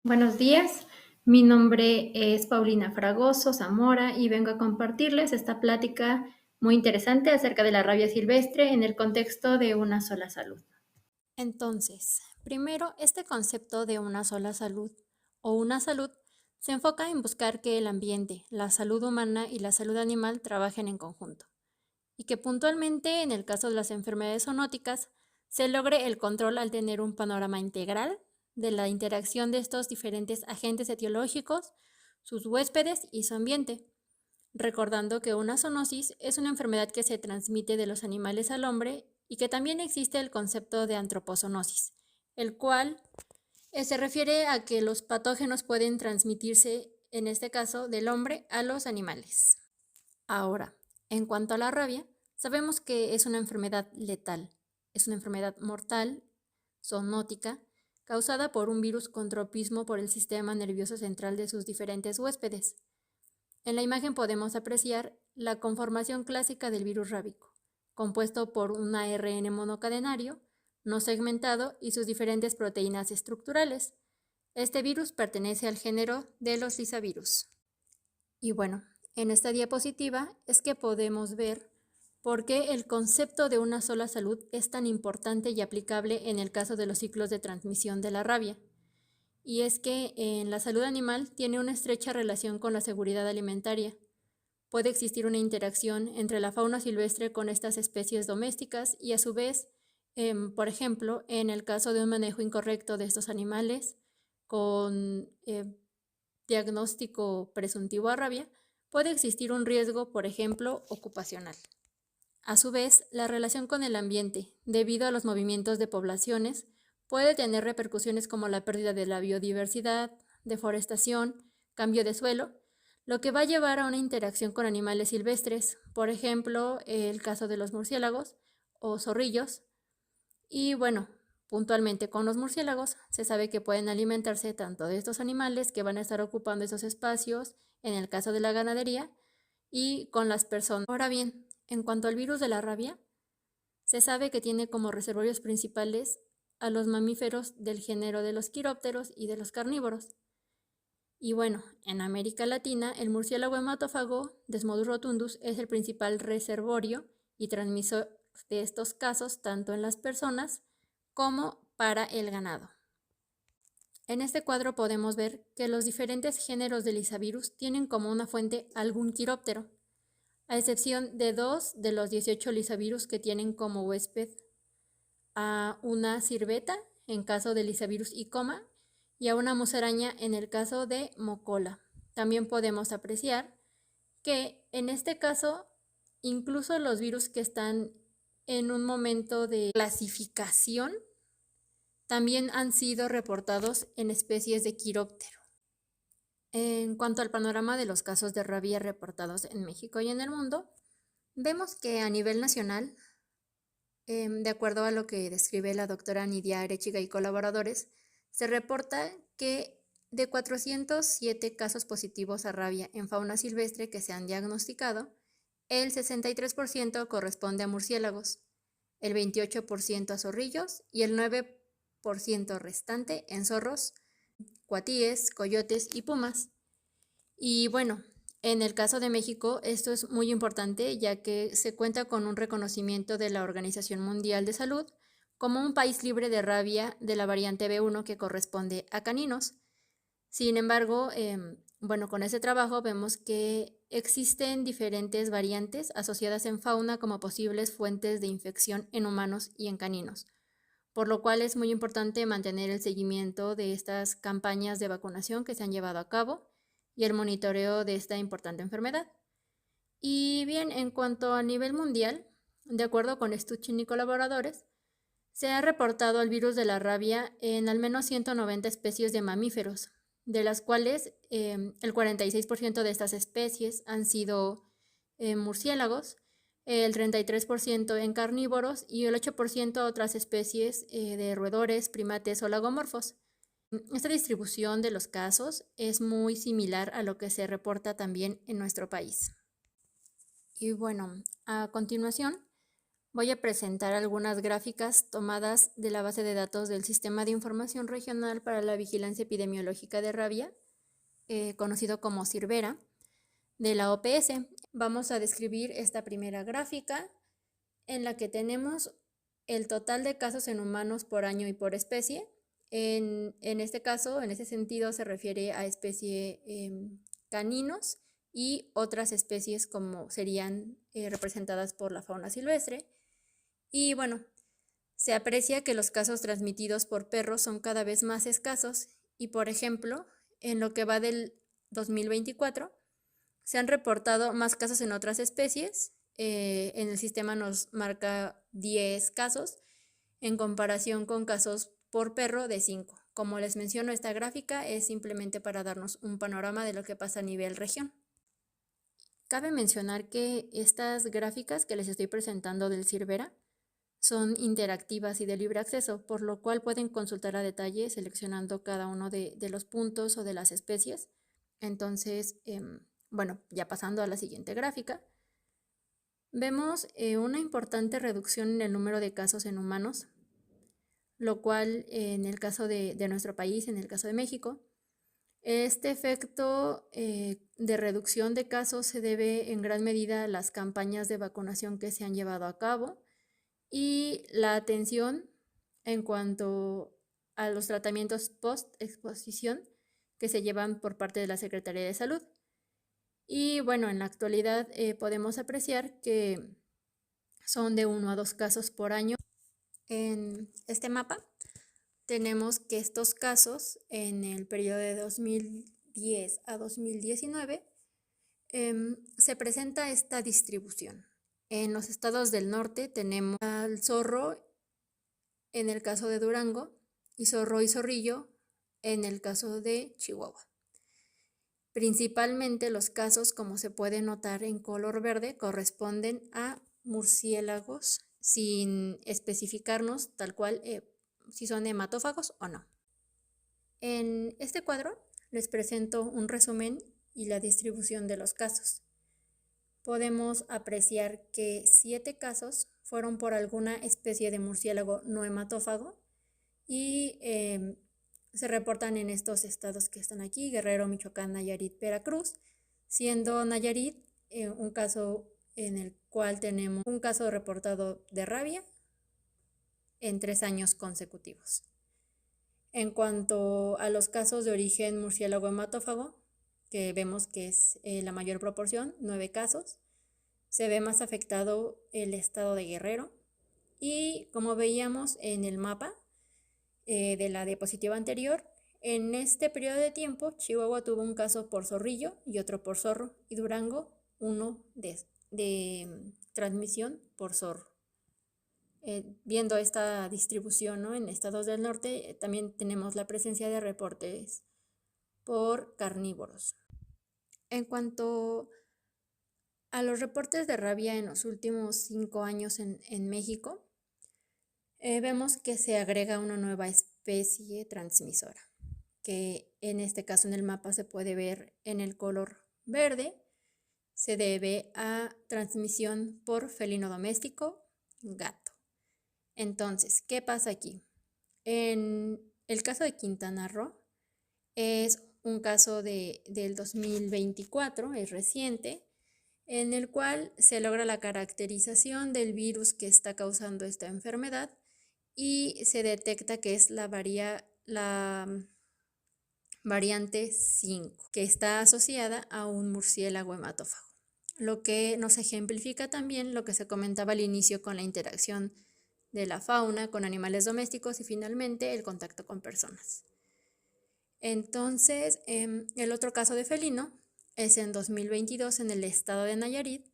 Buenos días, mi nombre es Paulina Fragoso Zamora y vengo a compartirles esta plática muy interesante acerca de la rabia silvestre en el contexto de una sola salud. Entonces, primero, este concepto de una sola salud o una salud se enfoca en buscar que el ambiente, la salud humana y la salud animal trabajen en conjunto, y que puntualmente en el caso de las enfermedades zoonóticas se logre el control al tener un panorama integral de la interacción de estos diferentes agentes etiológicos, sus huéspedes y su ambiente, recordando que una zoonosis es una enfermedad que se transmite de los animales al hombre y que también existe el concepto de antropozoonosis, el cual se refiere a que los patógenos pueden transmitirse, en este caso, del hombre a los animales. Ahora, en cuanto a la rabia, sabemos que es una enfermedad letal, es una enfermedad mortal, zoonótica, causada por un virus con tropismo por el sistema nervioso central de sus diferentes huéspedes. En la imagen podemos apreciar la conformación clásica del virus rábico, compuesto por un ARN monocadenario, no segmentado y sus diferentes proteínas estructurales. Este virus pertenece al género de los lisavirus. Y bueno, en esta diapositiva es que podemos ver por qué el concepto de una sola salud es tan importante y aplicable en el caso de los ciclos de transmisión de la rabia. Y es que en la salud animal tiene una estrecha relación con la seguridad alimentaria. Puede existir una interacción entre la fauna silvestre con estas especies domésticas y a su vez, por ejemplo, en el caso de un manejo incorrecto de estos animales con diagnóstico presuntivo a rabia, puede existir un riesgo, por ejemplo, ocupacional. A su vez, la relación con el ambiente, debido a los movimientos de poblaciones, puede tener repercusiones como la pérdida de la biodiversidad, deforestación, cambio de suelo, lo que va a llevar a una interacción con animales silvestres, por ejemplo, el caso de los murciélagos o zorrillos. Y bueno, puntualmente con los murciélagos se sabe que pueden alimentarse tanto de estos animales que van a estar ocupando esos espacios, en el caso de la ganadería, y con las personas. Ahora bien, en cuanto al virus de la rabia, se sabe que tiene como reservorios principales a los mamíferos del género de los quirópteros y de los carnívoros. Y bueno, en América Latina, el murciélago hematófago, Desmodus rotundus, es el principal reservorio y transmisor de estos casos tanto en las personas como para el ganado. En este cuadro podemos ver que los diferentes géneros de lisavirus tienen como una fuente algún quiróptero, a excepción de 2 de los 18 lisavirus que tienen como huésped a una cirbeta en caso de lisavirus icoma y a una musaraña en el caso de mocola. También podemos apreciar que en este caso incluso los virus que están en un momento de clasificación también han sido reportados en especies de quiróptero. En cuanto al panorama de los casos de rabia reportados en México y en el mundo, vemos que a nivel nacional, de acuerdo a lo que describe la doctora Nidia Arechiga y colaboradores, se reporta que de 407 casos positivos a rabia en fauna silvestre que se han diagnosticado, el 63% corresponde a murciélagos, el 28% a zorrillos y el 9% restante en zorros, cuatíes, coyotes y pumas. Y bueno, en el caso de México, esto es muy importante ya que se cuenta con un reconocimiento de la Organización Mundial de Salud como un país libre de rabia de la variante B1 que corresponde a caninos. Sin embargo, bueno, con ese trabajo vemos que existen diferentes variantes asociadas en fauna como posibles fuentes de infección en humanos y en caninos, por lo cual es muy importante mantener el seguimiento de estas campañas de vacunación que se han llevado a cabo y el monitoreo de esta importante enfermedad. Y bien, en cuanto a nivel mundial, de acuerdo con Stuchin y colaboradores, se ha reportado el virus de la rabia en al menos 190 especies de mamíferos, de las cuales el 46% de estas especies han sido murciélagos, el 33% en carnívoros y el 8% otras especies de roedores, primates o lagomorfos. Esta distribución de los casos es muy similar a lo que se reporta también en nuestro país. Y bueno, a continuación Voy a presentar algunas gráficas tomadas de la base de datos del Sistema de Información Regional para la Vigilancia Epidemiológica de Rabia, conocido como CIRVERA, de la OPS. Vamos a describir esta primera gráfica en la que tenemos el total de casos en humanos por año y por especie. En este caso, en ese sentido, se refiere a especie caninos y otras especies como serían representadas por la fauna silvestre. Y bueno, se aprecia que los casos transmitidos por perros son cada vez más escasos y, por ejemplo, en lo que va del 2024, se han reportado más casos en otras especies. En el sistema nos marca 10 casos en comparación con casos por perro de 5. Como les menciono, esta gráfica es simplemente para darnos un panorama de lo que pasa a nivel región. Cabe mencionar que estas gráficas que les estoy presentando del CIRVERA son interactivas y de libre acceso, por lo cual pueden consultar a detalle seleccionando cada uno de los puntos o de las especies. Entonces, bueno, ya pasando a la siguiente gráfica, vemos una importante reducción en el número de casos en humanos, lo cual en el caso de nuestro país, en el caso de México, este efecto de reducción de casos se debe en gran medida a las campañas de vacunación que se han llevado a cabo y la atención en cuanto a los tratamientos post-exposición que se llevan por parte de la Secretaría de Salud. Y bueno, en la actualidad podemos apreciar que son de 1 a 2 casos por año. En este mapa tenemos que estos casos en el periodo de 2010 a 2019 se presenta esta distribución. En los estados del norte tenemos al zorro en el caso de Durango y zorro y zorrillo en el caso de Chihuahua. Principalmente los casos, como se puede notar en color verde, corresponden a murciélagos sin especificarnos tal cual si son hematófagos o no. En este cuadro les presento un resumen y la distribución de los casos. Podemos apreciar que 7 casos fueron por alguna especie de murciélago no hematófago y se reportan en estos estados que están aquí: Guerrero, Michoacán, Nayarit, Veracruz, siendo Nayarit un caso en el cual tenemos un caso reportado de rabia en 3 años consecutivos. En cuanto a los casos de origen murciélago hematófago, que vemos que es la mayor proporción, 9 casos, se ve más afectado el estado de Guerrero y, como veíamos en el mapa de la diapositiva anterior, en este periodo de tiempo Chihuahua tuvo un caso por zorrillo y otro por zorro, y Durango uno de transmisión por zorro. Viendo esta distribución, ¿no?, en estados del norte, también tenemos la presencia de reportes por carnívoros. En cuanto a los reportes de rabia en los últimos 5 años en México, vemos que se agrega una nueva especie transmisora, que en este caso en el mapa se puede ver en el color verde. Se debe a transmisión por felino doméstico, gato. Entonces, ¿qué pasa aquí? En el caso de Quintana Roo es un caso del 2024, es reciente, en el cual se logra la caracterización del virus que está causando esta enfermedad y se detecta que es la variante 5, que está asociada a un murciélago hematófago, lo que nos ejemplifica también lo que se comentaba al inicio con la interacción de la fauna con animales domésticos y finalmente el contacto con personas. Entonces, el otro caso de felino es en 2022 en el estado de Nayarit,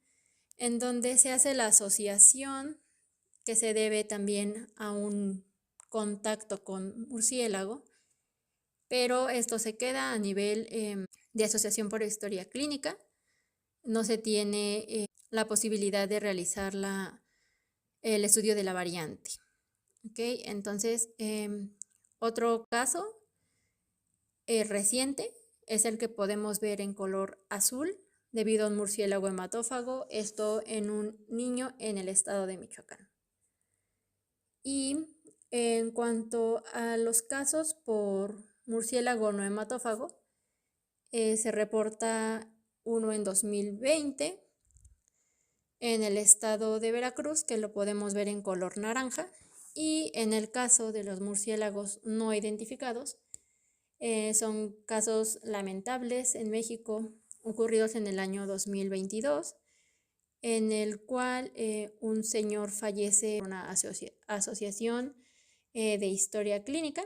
en donde se hace la asociación que se debe también a un contacto con murciélago, pero esto se queda a nivel de asociación por historia clínica. No se tiene la posibilidad de realizar el estudio de la variante. ¿Okay? Entonces, otro caso reciente es el que podemos ver en color azul debido a un murciélago hematófago, esto en un niño en el estado de Michoacán. Y en cuanto a los casos por murciélago no hematófago, se reporta uno en 2020 en el estado de Veracruz, que lo podemos ver en color naranja, y en el caso de los murciélagos no identificados, son casos lamentables en México ocurridos en el año 2022, en el cual un señor fallece en una asociación de historia clínica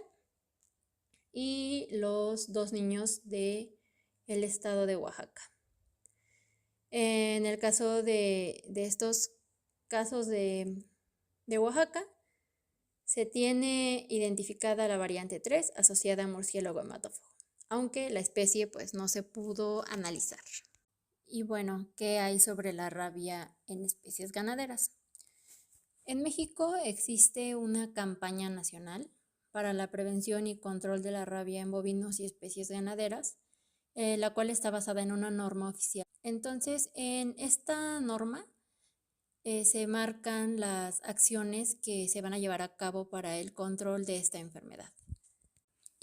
y los 2 niños del estado de Oaxaca. En el caso de estos casos de Oaxaca, se tiene identificada la variante 3 asociada a murciélago hematófago, aunque la especie pues no se pudo analizar. Y bueno, ¿qué hay sobre la rabia en especies ganaderas? En México existe una campaña nacional para la prevención y control de la rabia en bovinos y especies ganaderas, la cual está basada en una norma oficial. Entonces, en esta norma se marcan las acciones que se van a llevar a cabo para el control de esta enfermedad.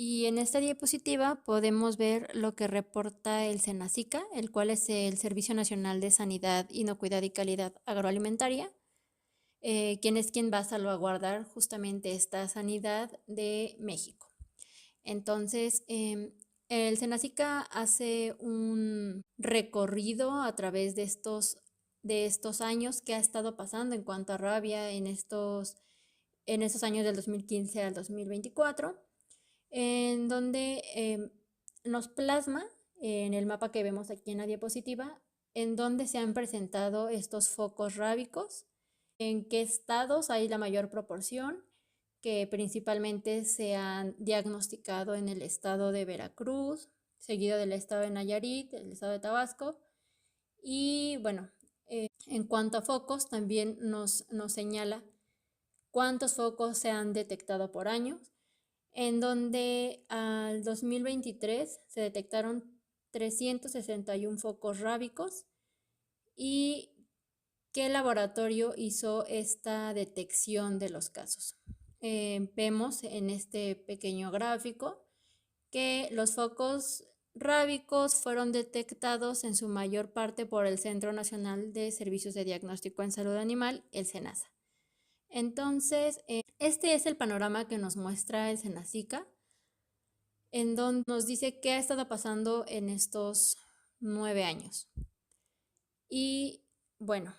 Y en esta diapositiva podemos ver lo que reporta el SENASICA, el cual es el Servicio Nacional de Sanidad, Inocuidad y Calidad Agroalimentaria, quien va a salvaguardar justamente esta sanidad de México. Entonces, el SENASICA hace un recorrido a través de estos años que ha estado pasando en cuanto a rabia en estos años del 2015 al 2024, en donde nos plasma en el mapa que vemos aquí en la diapositiva, en donde se han presentado estos focos rábicos, en qué estados hay la mayor proporción, que principalmente se han diagnosticado en el estado de Veracruz, seguido del estado de Nayarit, el estado de Tabasco. Y bueno, en cuanto a focos, también nos señala cuántos focos se han detectado por año, en donde al 2023 se detectaron 361 focos rábicos. ¿Y qué laboratorio hizo esta detección de los casos? Vemos en este pequeño gráfico que los focos rábicos fueron detectados en su mayor parte por el Centro Nacional de Servicios de Diagnóstico en Salud Animal, el SENASA. Entonces, este es el panorama que nos muestra el SENASICA, en donde nos dice qué ha estado pasando en estos 9 años. Y bueno,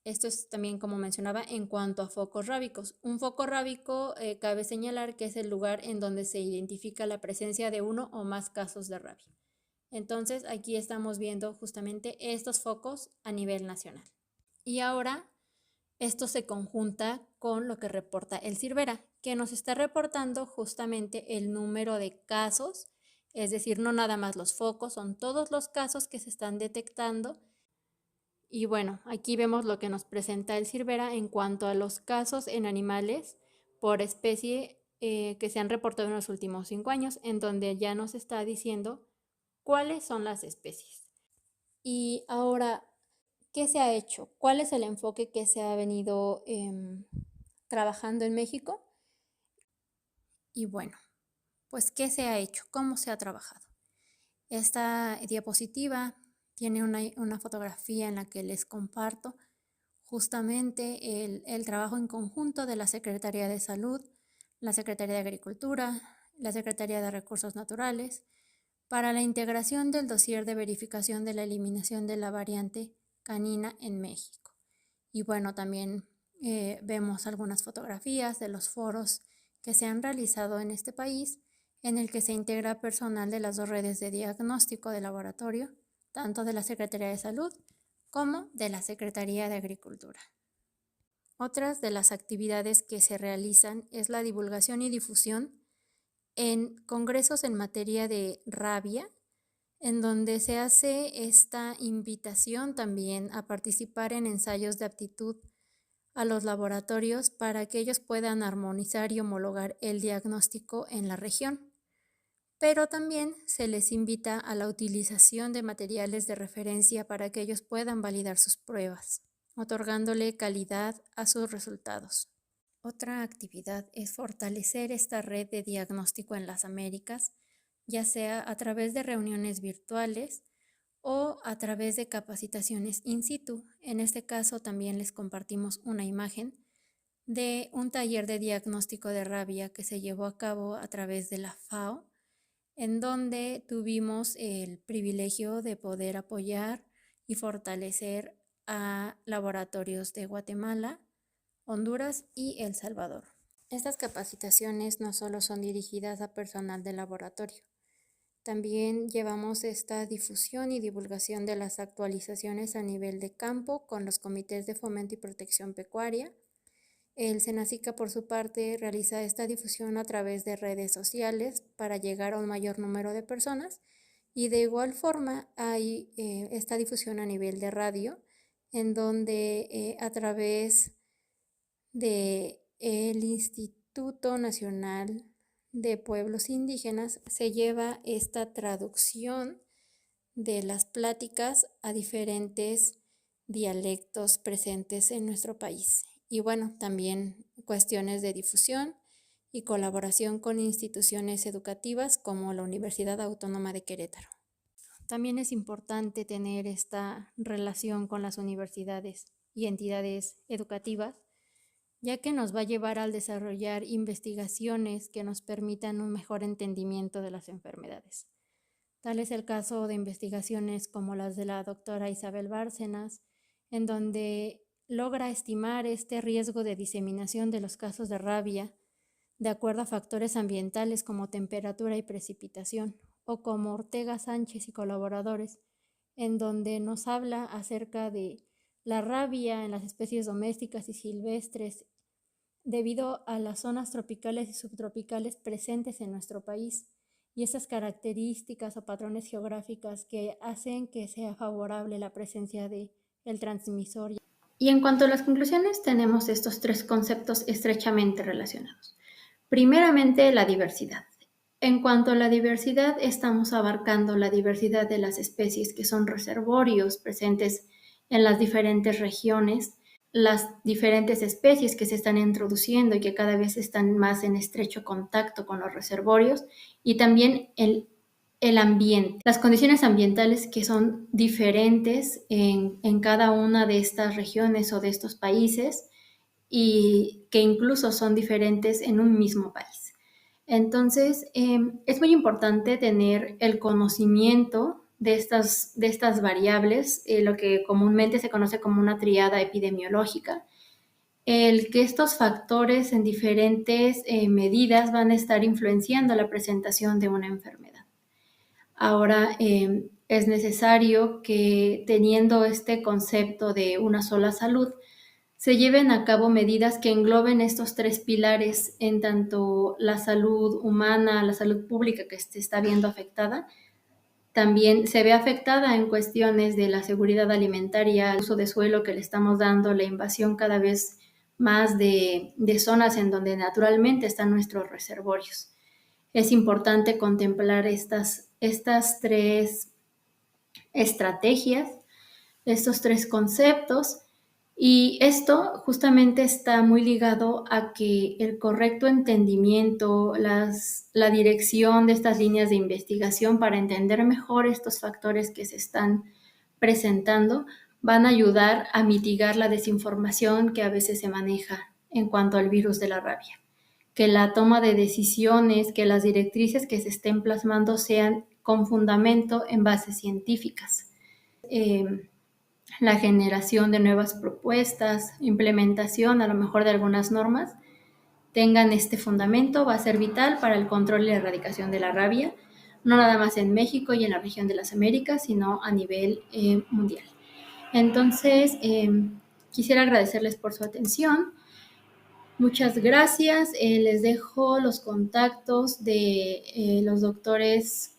esto es también, como mencionaba, en cuanto a focos rábicos. Un foco rábico cabe señalar que es el lugar en donde se identifica la presencia de uno o más casos de rabia. Entonces, aquí estamos viendo justamente estos focos a nivel nacional. Y ahora, esto se conjunta con lo que reporta el CIRVERA, que nos está reportando justamente el número de casos, es decir, no nada más los focos, son todos los casos que se están detectando. Y bueno, aquí vemos lo que nos presenta el CIRVERA en cuanto a los casos en animales por especie que se han reportado en los últimos 5 años, en donde ya nos está diciendo cuáles son las especies. Y ahora, ¿qué se ha hecho? ¿Cuál es el enfoque que se ha venido trabajando en México? Y bueno, pues ¿qué se ha hecho? ¿Cómo se ha trabajado? Esta diapositiva tiene una fotografía en la que les comparto justamente el trabajo en conjunto de la Secretaría de Salud, la Secretaría de Agricultura, la Secretaría de Recursos Naturales, para la integración del dossier de verificación de la eliminación de la variante canina en México. Y bueno, también vemos algunas fotografías de los foros que se han realizado en este país, en el que se integra personal de las 2 redes de diagnóstico de laboratorio, tanto de la Secretaría de Salud como de la Secretaría de Agricultura. Otras de las actividades que se realizan es la divulgación y difusión en congresos en materia de rabia, en donde se hace esta invitación también a participar en ensayos de aptitud a los laboratorios para que ellos puedan armonizar y homologar el diagnóstico en la región. Pero también se les invita a la utilización de materiales de referencia para que ellos puedan validar sus pruebas, otorgándole calidad a sus resultados. Otra actividad es fortalecer esta red de diagnóstico en las Américas, ya sea a través de reuniones virtuales o a través de capacitaciones in situ. En este caso también les compartimos una imagen de un taller de diagnóstico de rabia que se llevó a cabo a través de la FAO, en donde tuvimos el privilegio de poder apoyar y fortalecer a laboratorios de Guatemala, Honduras y El Salvador. Estas capacitaciones no solo son dirigidas a personal de laboratorio, también llevamos esta difusión y divulgación de las actualizaciones a nivel de campo con los comités de fomento y protección pecuaria. El Senacica, por su parte, realiza esta difusión a través de redes sociales para llegar a un mayor número de personas, y de igual forma hay esta difusión a nivel de radio, en donde a través del Instituto Nacional de Pueblos Indígenas se lleva esta traducción de las pláticas a diferentes dialectos presentes en nuestro país. Y bueno, también cuestiones de difusión y colaboración con instituciones educativas como la Universidad Autónoma de Querétaro. También es importante tener esta relación con las universidades y entidades educativas, ya que nos va a llevar al desarrollar investigaciones que nos permitan un mejor entendimiento de las enfermedades. Tal es el caso de investigaciones como las de la doctora Isabel Bárcenas, en donde logra estimar este riesgo de diseminación de los casos de rabia de acuerdo a factores ambientales como temperatura y precipitación, o como Ortega Sánchez y colaboradores, en donde nos habla acerca de la rabia en las especies domésticas y silvestres debido a las zonas tropicales y subtropicales presentes en nuestro país, y esas características o patrones geográficas que hacen que sea favorable la presencia del transmisor. Y en cuanto a las conclusiones, tenemos estos tres conceptos estrechamente relacionados. Primeramente, la diversidad. En cuanto a la diversidad, estamos abarcando la diversidad de las especies que son reservorios presentes en las diferentes regiones, las diferentes especies que se están introduciendo y que cada vez están más en estrecho contacto con los reservorios, y también el ambiente, las condiciones ambientales que son diferentes en cada una de estas regiones o de estos países, y que incluso son diferentes en un mismo país. Entonces, es muy importante tener el conocimiento de estas variables, lo que comúnmente se conoce como una triada epidemiológica, el que estos factores en diferentes medidas van a estar influenciando la presentación de una enfermedad. Ahora, es necesario que, teniendo este concepto de una sola salud, se lleven a cabo medidas que engloben estos tres pilares, en tanto la salud humana, la salud pública que se está viendo afectada, también se ve afectada en cuestiones de la seguridad alimentaria, el uso de suelo que le estamos dando, la invasión cada vez más de zonas en donde naturalmente están nuestros reservorios. Es importante contemplar estas tres estrategias, estos tres conceptos, y esto justamente está muy ligado a que el correcto entendimiento, la dirección de estas líneas de investigación para entender mejor estos factores que se están presentando van a ayudar a mitigar la desinformación que a veces se maneja en cuanto al virus de la rabia. Que la toma de decisiones, que las directrices que se estén plasmando sean con fundamento en bases científicas. La generación de nuevas propuestas, implementación a lo mejor de algunas normas, tengan este fundamento, va a ser vital para el control y la erradicación de la rabia, no nada más en México y en la región de las Américas, sino a nivel mundial. Entonces, quisiera agradecerles por su atención. Muchas gracias. Les dejo los contactos de los doctores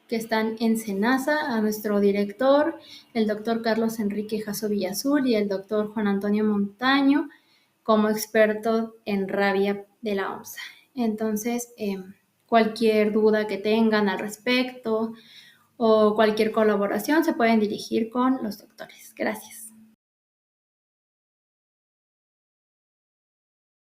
que están en SENASA, a nuestro director, el doctor Carlos Enrique Jasso Villazul, y el doctor Juan Antonio Montaño, como experto en rabia de la OMSA. Entonces, cualquier duda que tengan al respecto o cualquier colaboración se pueden dirigir con los doctores. Gracias.